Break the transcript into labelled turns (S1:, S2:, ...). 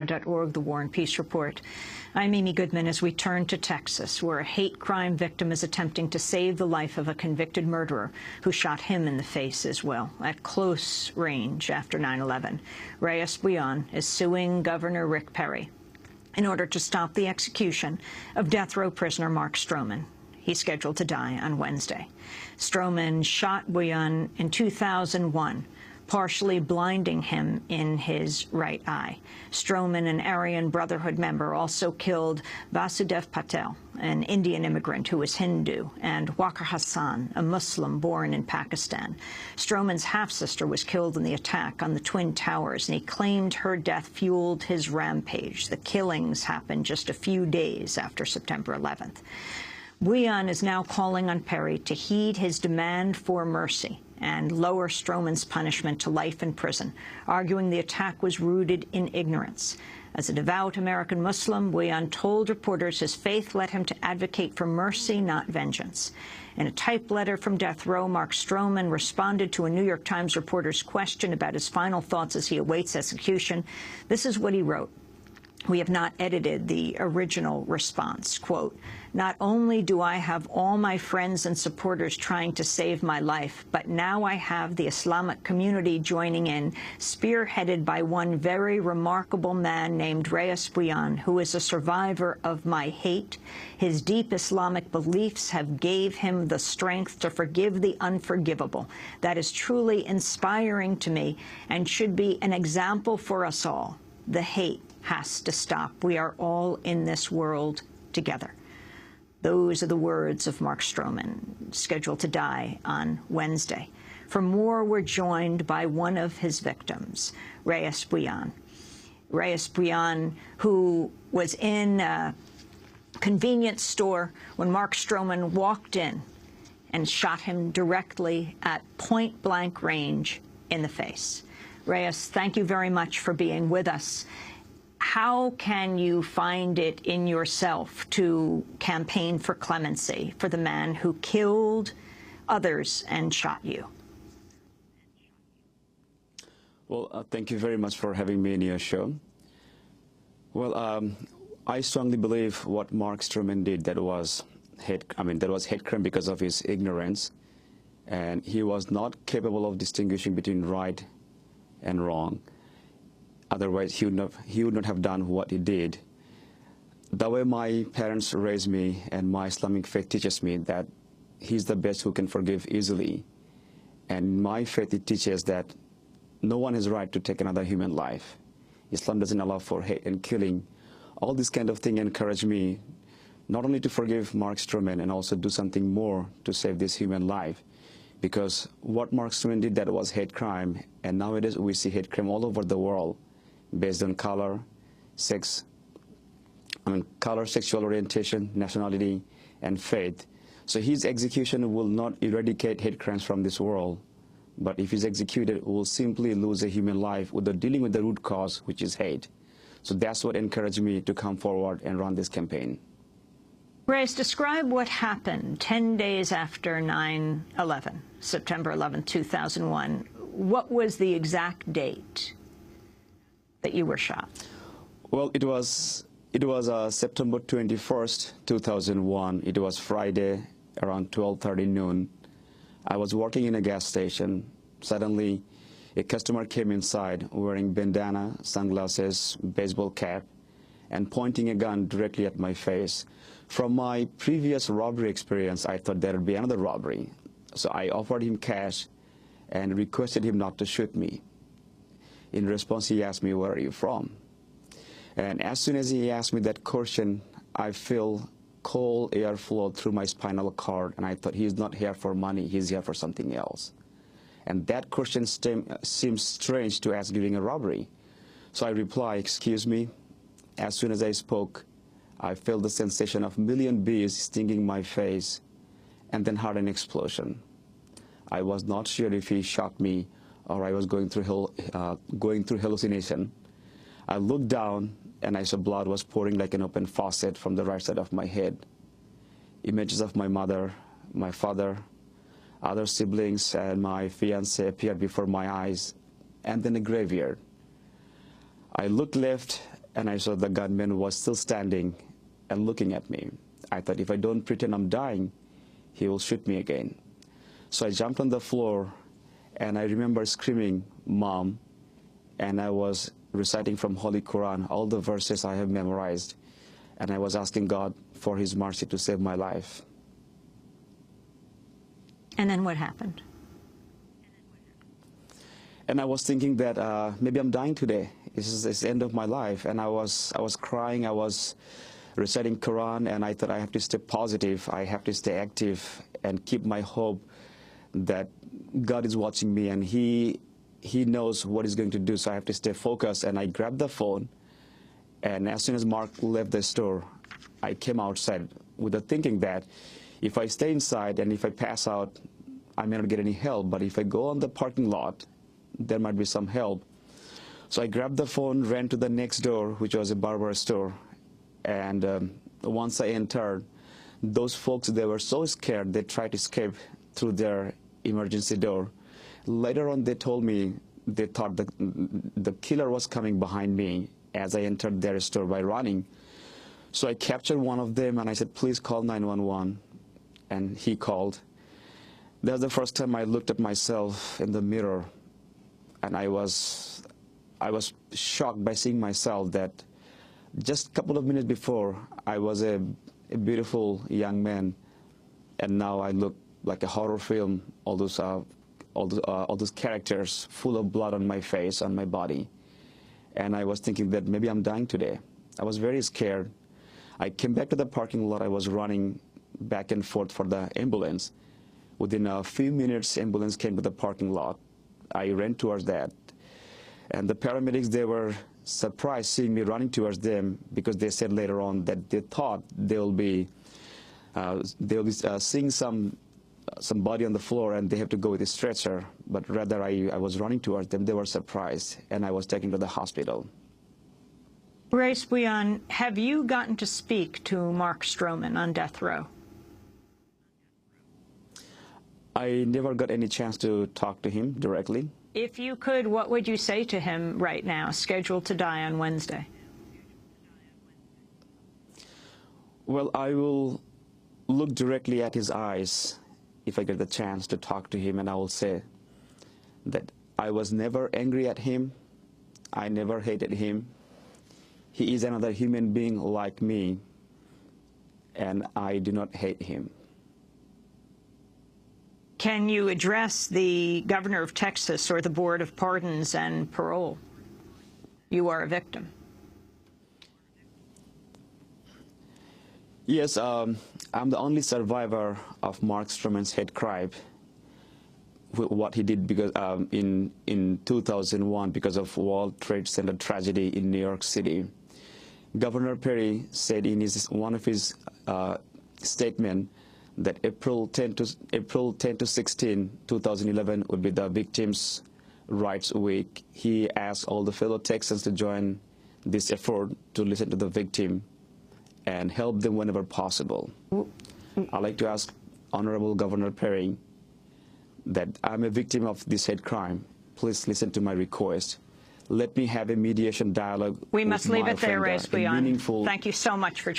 S1: WAR.org, the War and Peace Report. I'm Amy Goodman as we turn to Texas, where a hate crime victim is attempting to save the life of a convicted murderer who shot him in the face as well, at close range after 9/11. Rais Bhuiyan is suing Governor Rick Perry in order to stop the execution of death row prisoner Mark Stroman. He's scheduled to die on Wednesday. Stroman shot Bhuiyan in 2001, partially blinding him in his right eye. Stroman, an Aryan Brotherhood member, also killed Vasudev Patel, an Indian immigrant who was Hindu, and Waqar Hasan, a Muslim born in Pakistan. Stroman's half-sister was killed in the attack on the Twin Towers, and he claimed her death fueled his rampage. The killings happened just a few days after September 11th. Bhuiyan is now calling on Perry to heed his demand for mercy and lower Stroman's punishment to life in prison, arguing the attack was rooted in ignorance. As a devout American Muslim, Bhuiyan told reporters his faith led him to advocate for mercy, not vengeance. In a typed letter from death row, Mark Stroman responded to a New York Times reporter's question about his final thoughts as he awaits execution. This is what he wrote. We have not edited the original response. Quote, "Not only do I have all my friends and supporters trying to save my life, but now I have the Islamic community joining in, spearheaded by one very remarkable man named Rais Bhuiyan, who is a survivor of my hate. His deep Islamic beliefs have gave him the strength to forgive the unforgivable. That is truly inspiring to me and should be an example for us all. The hate has to stop. We are all in this world together." Those are the words of Mark Stroman, scheduled to die on Wednesday. For more, we're joined by one of his victims, Rais Bhuiyan. Rais Bhuiyan, who was in a convenience store when Mark Stroman walked in and shot him directly at point-blank range in the face. Rais, thank you very much for being with us. How can you find it in yourself to campaign for clemency for the man who killed others and shot you?
S2: Well, thank you very much for having me in your show. Well, I strongly believe what Mark Stroman did, that was hate crime because of his ignorance, and he was not capable of distinguishing between right and wrong. Otherwise, he would not have done what he did. The way my parents raised me and my Islamic faith teaches me that he's the best who can forgive easily. And my faith, it teaches that no one has a right to take another human life. Islam doesn't allow for hate and killing. All this kind of thing encouraged me not only to forgive Mark Stroman and also do something more to save this human life. Because what Mark Stroman did, that was hate crime. And nowadays we see hate crime all over the world, based on color, color, sexual orientation, nationality, and faith. So his execution will not eradicate hate crimes from this world. But if he's executed, we will simply lose a human life without dealing with the root cause, which is hate. So that's what encouraged me to come forward and run this campaign.
S1: Rais, describe what happened 10 days after 9/11, September 11, 2001. What was the exact date that you were shot?
S2: Well, it was September 21st, 2001. It was Friday around 12:30 noon. I was working in a gas station. Suddenly, a customer came inside wearing bandana, sunglasses, baseball cap, and pointing a gun directly at my face. From my previous robbery experience, I thought there would be another robbery. So I offered him cash and requested him not to shoot me. In response, he asked me, "Where are you from?" And as soon as he asked me that question, I feel cold air flow through my spinal cord, and I thought, he's not here for money, he's here for something else. And that question seems strange to ask during a robbery. So I reply, "Excuse me." As soon as I spoke, I felt the sensation of million bees stinging my face, and then heard an explosion. I was not sure if he shot me or I was going through hallucination. I looked down and I saw blood was pouring like an open faucet from the right side of my head. Images of my mother, my father, other siblings, and my fiancé appeared before my eyes, and then a graveyard. I looked left and I saw the gunman was still standing and looking at me. I thought, if I don't pretend I'm dying, he will shoot me again. So I jumped on the floor, and I remember screaming, "Mom," and I was reciting from Holy Quran, all the verses I have memorized, and I was asking God for His mercy to save my life.
S1: And then what happened?
S2: And I was thinking that maybe I'm dying today. This is the end of my life. And I was crying. I was reciting Quran, and I thought, I have to stay positive. I have to stay active and keep my hope that God is watching me, and He knows what He's going to do. So I have to stay focused. And I grabbed the phone, and as soon as Mark left the store, I came outside with the thinking that if I stay inside and if I pass out, I may not get any help. But if I go on the parking lot, there might be some help. So I grabbed the phone, ran to the next door, which was a barber store. And once I entered, those folks, they were so scared, they tried to escape through their emergency door. Later on, they told me they thought the killer was coming behind me as I entered their store by running. So I captured one of them, and I said, "Please call 911." And he called. That was the first time I looked at myself in the mirror, and I was shocked by seeing myself that just a couple of minutes before, I was a beautiful young man, and now I look like a horror film. All those characters full of blood on my face, on my body, and I was thinking that maybe I'm dying today. I was very scared. I came back to the parking lot. I was running back and forth for the ambulance. Within a few minutes, ambulance came to the parking lot. I ran towards that, and the paramedics, they were surprised seeing me running towards them, because they said later on that they thought they'll be seeing some body on the floor and they have to go with a stretcher. But rather, I was running towards them. They were surprised, and I was taken to the hospital.
S1: Rais Bhuiyan, have you gotten to speak to Mark Stroman on death row?
S2: I never got any chance to talk to him directly.
S1: If you could, what would you say to him right now, scheduled to die on Wednesday?
S2: Well, I will look directly at his eyes if I get the chance to talk to him, and I will say that I was never angry at him. I never hated him. He is another human being like me, and I do not hate him.
S1: Can you address the governor of Texas or the Board of Pardons and Parole? You are a victim.
S2: Yes, I'm the only survivor of Mark Stroman's hate crime. What he did because in 2001 because of World Trade Center tragedy in New York City. Governor Perry said in one of his statement that April 10 to 16, 2011 would be the Victims' Rights Week. He asked all the fellow Texans to join this effort to listen to the victim and help them whenever possible. I'd like to ask Honorable Governor Perry that I'm a victim of this hate crime. Please listen to my request. Let me have a mediation dialogue.
S1: We must leave it there, Rais Bhuiyan.
S2: Meaningful.
S1: Thank you so much for